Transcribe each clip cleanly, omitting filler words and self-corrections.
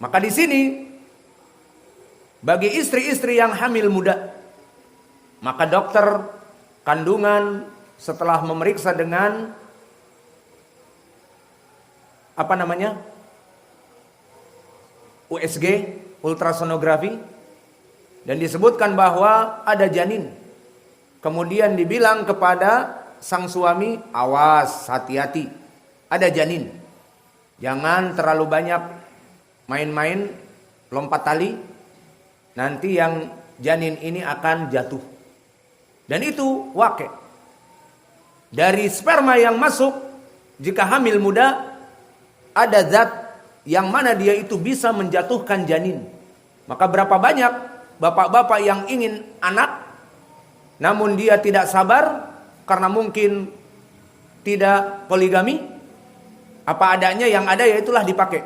Maka di sini bagi istri-istri yang hamil muda, maka dokter kandungan setelah memeriksa dengan USG, ultrasonografi, dan disebutkan bahwa ada janin. Kemudian dibilang kepada sang suami, awas, hati-hati, ada janin. Jangan terlalu banyak main-main, lompat tali, nanti yang janin ini akan jatuh. Dan itu waqi'. Dari sperma yang masuk, jika hamil muda, ada zat yang mana dia itu bisa menjatuhkan janin. Maka berapa banyak bapak-bapak yang ingin anak, namun dia tidak sabar karena mungkin tidak poligami, apa adanya, yang ada yaitulah dipakai.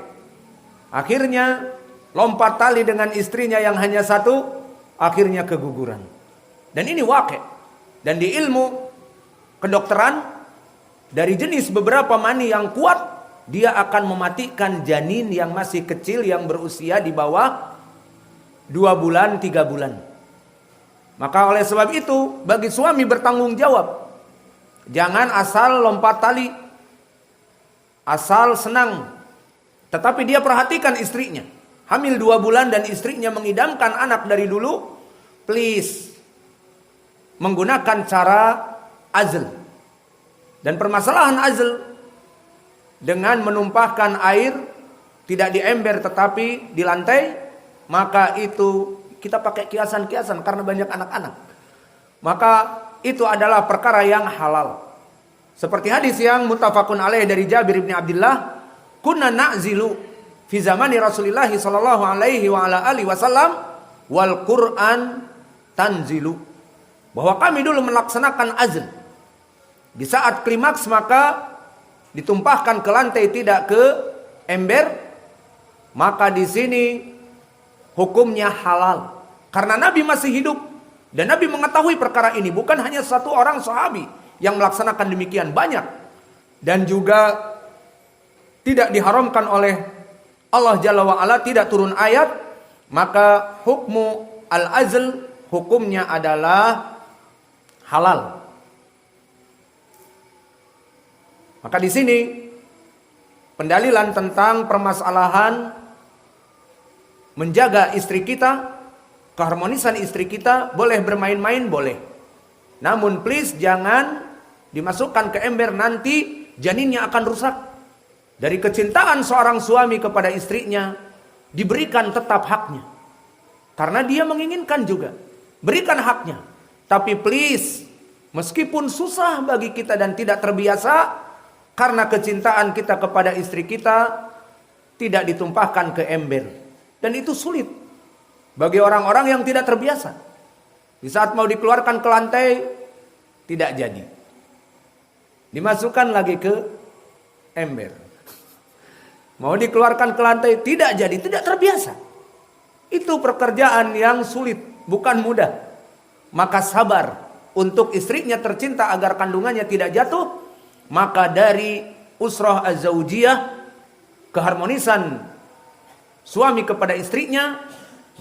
Akhirnya lompat tali dengan istrinya yang hanya satu, akhirnya keguguran. Dan ini waqi'. Dan di ilmu kedokteran, dari jenis beberapa mani yang kuat, dia akan mematikan janin yang masih kecil, yang berusia di bawah 2 bulan, 3 bulan. Maka oleh sebab itu, bagi suami bertanggung jawab. Jangan asal lompat tali, asal senang. Tetapi dia perhatikan istrinya. Hamil 2 bulan dan istrinya mengidamkan anak dari dulu. Please, menggunakan cara azl. Dan permasalahan azl dengan menumpahkan air, tidak di ember tetapi di lantai, maka itu kita pakai kiasan-kiasan karena banyak anak-anak. Maka itu adalah perkara yang halal. Seperti hadis yang muttafaqun alaih dari Jabir bin Abdullah, kunna na'zilu fi zamani Rasulillah sallallahu alaihi wa ala alihi wasallam wal Qur'an tanzilu. Bahwa kami dulu melaksanakan azl. Di saat klimaks maka ditumpahkan ke lantai, tidak ke ember. Maka di sini hukumnya halal. Karena Nabi masih hidup dan Nabi mengetahui perkara ini. Bukan hanya satu orang sahabi yang melaksanakan demikian, banyak. Dan juga tidak diharamkan oleh Allah Jalla wa'ala, tidak turun ayat. Maka hukmu al-azl, hukumnya adalah halal. Maka di sini pendalilan tentang permasalahan menjaga istri kita, keharmonisan istri kita, boleh bermain-main, boleh. Namun please jangan dimasukkan ke ember, nanti janinnya akan rusak. Dari kecintaan seorang suami kepada istrinya, diberikan tetap haknya. Karena dia menginginkan juga. Berikan haknya. Tapi please, meskipun susah bagi kita dan tidak terbiasa, karena kecintaan kita kepada istri kita, tidak ditumpahkan ke ember. Dan itu sulit bagi orang-orang yang tidak terbiasa. Di saat mau dikeluarkan ke lantai, tidak jadi. Dimasukkan lagi ke ember. Mau dikeluarkan ke lantai, tidak jadi, tidak terbiasa. Itu pekerjaan yang sulit, bukan mudah. Maka sabar untuk istrinya tercinta agar kandungannya tidak jatuh. Maka dari usrah az-zawjiyah, keharmonisan suami kepada istrinya,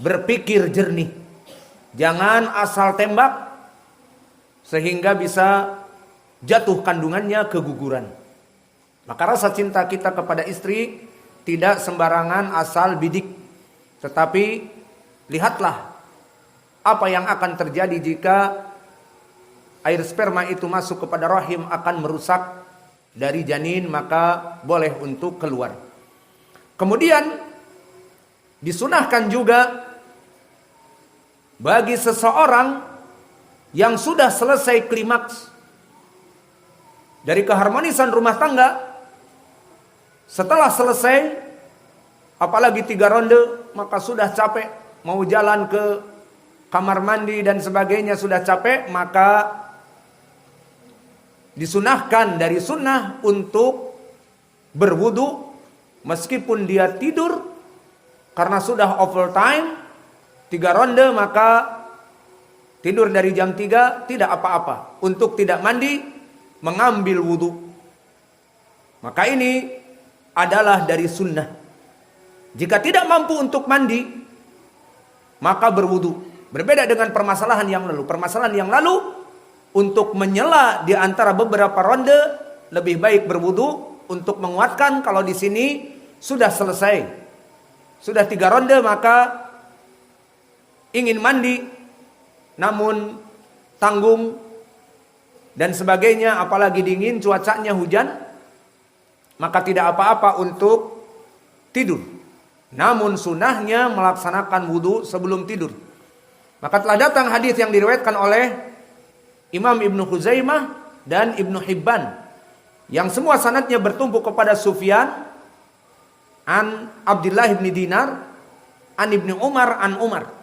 berpikir jernih. Jangan asal tembak sehingga bisa jatuh kandungannya, keguguran. Maka rasa cinta kita kepada istri tidak sembarangan asal bidik. Tetapi lihatlah apa yang akan terjadi jika air sperma itu masuk kepada rahim, akan merusak dari janin, maka boleh untuk keluar. Kemudian disunahkan juga bagi seseorang yang sudah selesai klimaks dari keharmonisan rumah tangga, setelah selesai, apalagi 3 ronde, maka sudah capek, mau jalan ke kamar mandi dan sebagainya sudah capek, maka disunahkan dari sunnah untuk berwudu meskipun dia tidur karena sudah overtime 3 ronde, maka tidur dari jam 3 tidak apa-apa, untuk tidak mandi mengambil wudu. Maka ini adalah dari sunnah. Jika tidak mampu untuk mandi, maka berwudu. Berbeda dengan permasalahan yang lalu. Permasalahan yang lalu, untuk menyela di antara beberapa ronde, lebih baik berwudu untuk menguatkan. Kalau di sini sudah selesai, sudah 3 ronde, maka ingin mandi, namun tanggung dan sebagainya, apalagi dingin, cuacanya hujan, maka tidak apa-apa untuk tidur. Namun sunnahnya melaksanakan wudu sebelum tidur. Maka telah datang hadis yang diriwayatkan oleh Imam Ibnu Khuzaimah dan Ibnu Hibban, yang semua sanadnya bertumpu kepada Sufyan an Abdullah bin Dinar an Ibnu Umar an Umar.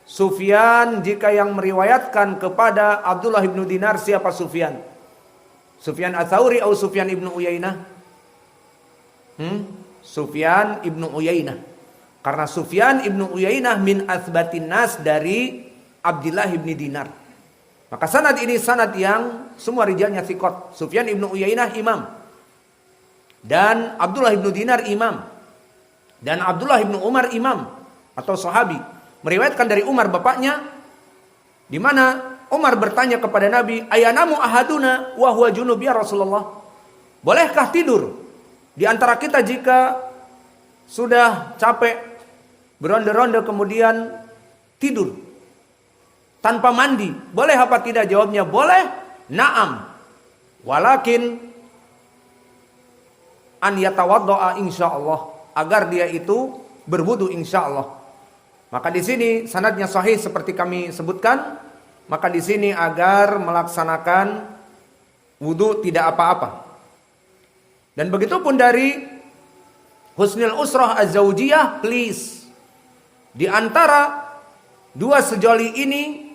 Sufyan jika yang meriwayatkan kepada Abdullah bin Dinar, siapa Sufyan? Sufyan Ats-Tsauri atau Sufyan Ibnu Uyainah? Sufyan Ibnu Uyainah. Karena Sufyan Ibnu Uyainah min atsbatin nas dari Abdullah bin Dinar. Maka sanad ini sanad yang semua rijalnya thiqat. Sufyan Ibnu Uyainah imam. Dan Abdullah bin Dinar imam. Dan Abdullah bin Umar imam atau sahabi. Meriwayatkan dari Umar bapaknya, di mana Umar bertanya kepada Nabi, "Ayanamu ahaduna wa huwa junub ya Rasulullah?" Bolehkah tidur di antara kita jika sudah capek beronde-ronde kemudian tidur tanpa mandi? Boleh apa tidak? Jawabnya boleh. Naam. Walakin an yatawaddoa insyaallah, agar dia itu berwudu insyaallah. Maka di sini sanadnya sahih seperti kami sebutkan. Maka di sini agar melaksanakan wudu tidak apa-apa. Dan begitu pun dari husnul usrah az-zaujiyah, please. Di antara dua sejoli ini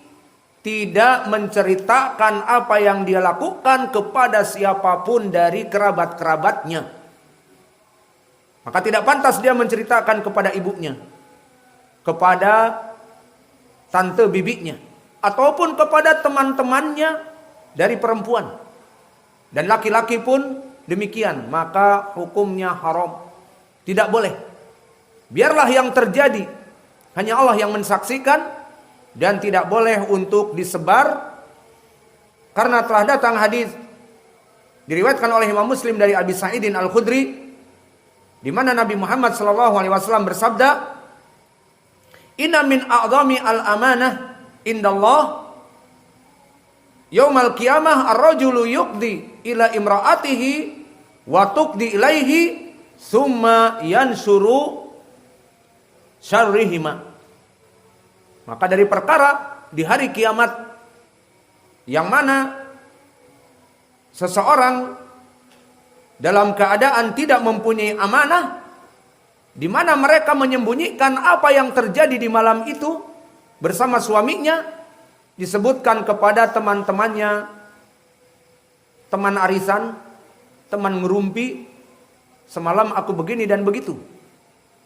tidak menceritakan apa yang dia lakukan kepada siapapun dari kerabat-kerabatnya. Maka tidak pantas dia menceritakan kepada ibunya, kepada tante bibinya, ataupun kepada teman-temannya dari perempuan. Dan laki-laki pun demikian, maka hukumnya haram. Tidak boleh. Biarlah yang terjadi hanya Allah yang mensaksikan, dan tidak boleh untuk disebar. Karena telah datang hadis diriwayatkan oleh Imam Muslim dari Abi Sa'idin Al-Khudri, di mana Nabi Muhammad SAW bersabda, "Inna min a'zami al-amanah indallah yaumal qiyamah ar-rajulu yuqdi ila imra'atihi wa tuqdi ilaihi summa yanshuru syarrihima." Maka dari perkara di hari kiamat yang mana seseorang dalam keadaan tidak mempunyai amanah, di mana mereka menyembunyikan apa yang terjadi di malam itu bersama suaminya, disebutkan kepada teman-temannya, teman arisan, teman ngerumpi, semalam aku begini dan begitu.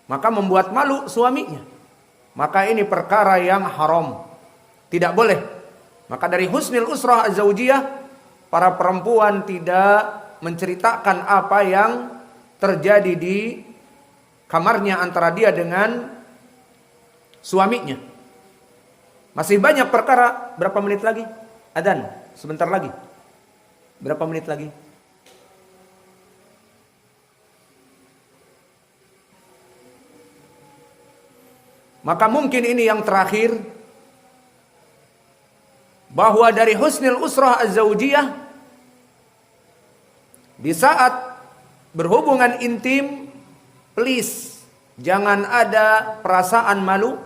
Maka membuat malu suaminya. Maka ini perkara yang haram. Tidak boleh. Maka dari husnul usrah az-zaujiyah, para perempuan tidak menceritakan apa yang terjadi di kamarnya antara dia dengan suaminya. Masih banyak perkara. Berapa menit lagi? Adzan, sebentar lagi. Berapa menit lagi? Maka mungkin ini yang terakhir, bahwa dari husnul usrah az-zaujiyah, di saat berhubungan intim, please jangan ada perasaan malu,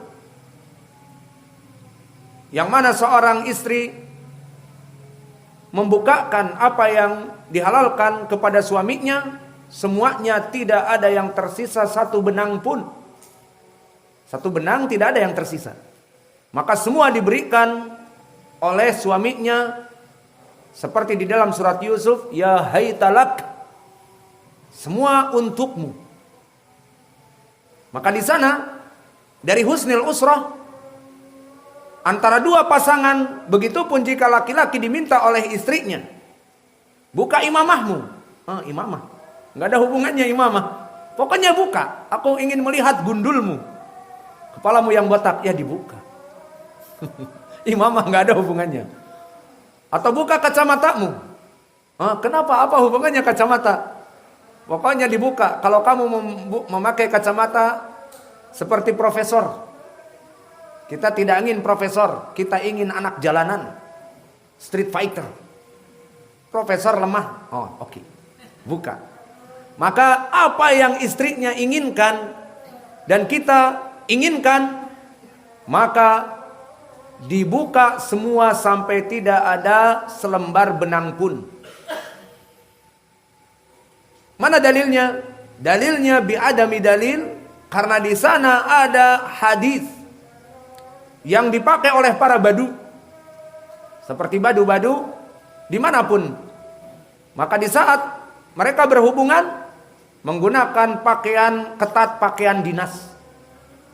yang mana seorang istri membukakan apa yang dihalalkan kepada suaminya, semuanya tidak ada yang tersisa satu benang pun. Satu benang tidak ada yang tersisa. Maka semua diberikan oleh suaminya, seperti di dalam surat Yusuf, ya haytalak, semua untukmu. Maka di sana dari husnul usrah antara dua pasangan, begitupun jika laki-laki diminta oleh istrinya, buka imamahmu. Imamah, nggak ada hubungannya imamah. Pokoknya buka. Aku ingin melihat gundulmu. Kepalamu yang botak, ya dibuka. Imamah nggak ada hubungannya. Atau buka kacamatamu. Kenapa? Apa hubungannya kacamata? Pokoknya dibuka. Kalau kamu memakai kacamata seperti profesor. Kita tidak ingin profesor. Kita ingin anak jalanan. Street fighter. Profesor lemah. Oke. Buka. Maka apa yang istrinya inginkan dan kita inginkan, maka dibuka semua sampai tidak ada selembar benang pun. Mana dalilnya? Dalilnya bi'adami dalil, karena di sana ada hadis yang dipakai oleh para badu, seperti badu-badu dimanapun. Maka di saat mereka berhubungan menggunakan pakaian ketat, pakaian dinas,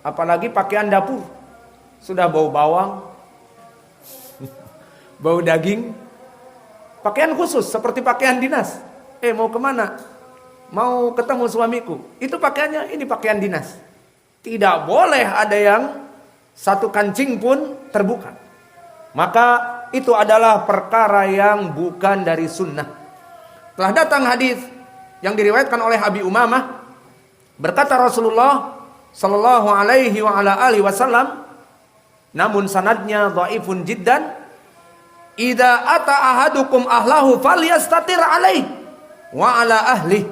apalagi pakaian dapur, sudah bau bawang, bau daging, pakaian khusus seperti pakaian dinas. Mau kemana? Mau ketemu suamiku. Itu pakaiannya, ini pakaian dinas. Tidak boleh ada yang satu kancing pun terbuka. Maka itu adalah perkara yang bukan dari sunnah. Telah datang hadis yang diriwayatkan oleh Abi Umamah, berkata Rasulullah sallallahu alaihi wa ala alihi wasallam, namun sanadnya dhaifun jiddan, idza ata ahadukum ahlahu falyastatir alaihi wa ala ahli.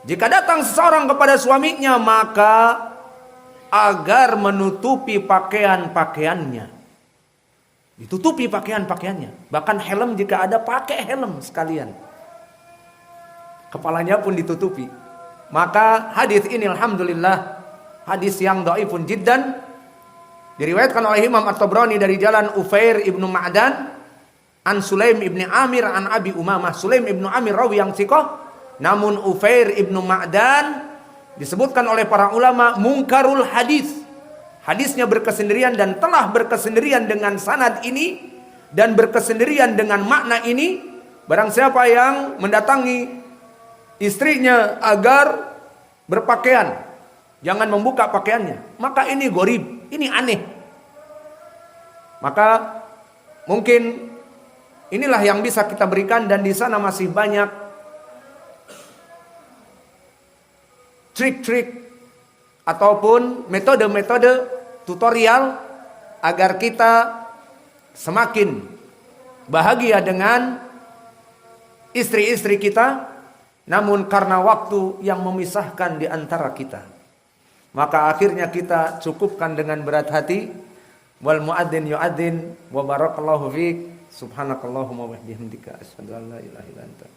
Jika datang seseorang kepada suaminya, maka agar menutupi pakaian-pakaiannya. Ditutupi pakaian-pakaiannya. Bahkan helm, jika ada, pakai helm sekalian. Kepalanya pun ditutupi. Maka hadis ini alhamdulillah hadis yang dhaifun jiddan, diriwayatkan oleh Imam At-Tabrani dari jalan Ufair ibnu Ma'dan an Sulaim ibnu Amir an Abi Umamah. Sulaim ibnu Amir rawi yang thiqah, namun Ufair ibnu Ma'dan disebutkan oleh para ulama mungkarul hadis. Hadisnya berkesendirian dan telah berkesendirian dengan sanad ini dan berkesendirian dengan makna ini. Barang siapa yang mendatangi istrinya agar berpakaian, jangan membuka pakaiannya, maka ini gharib, ini aneh. Maka mungkin inilah yang bisa kita berikan, dan di sana masih banyak trik-trik ataupun metode-metode tutorial agar kita semakin bahagia dengan istri-istri kita, namun karena waktu yang memisahkan di antara kita, maka akhirnya kita cukupkan dengan berat hati. Wal muadzin yuadzin wa barakallahu fiik. Subhanakallahumma wa bihamdika asyhadu an la ilaha illa anta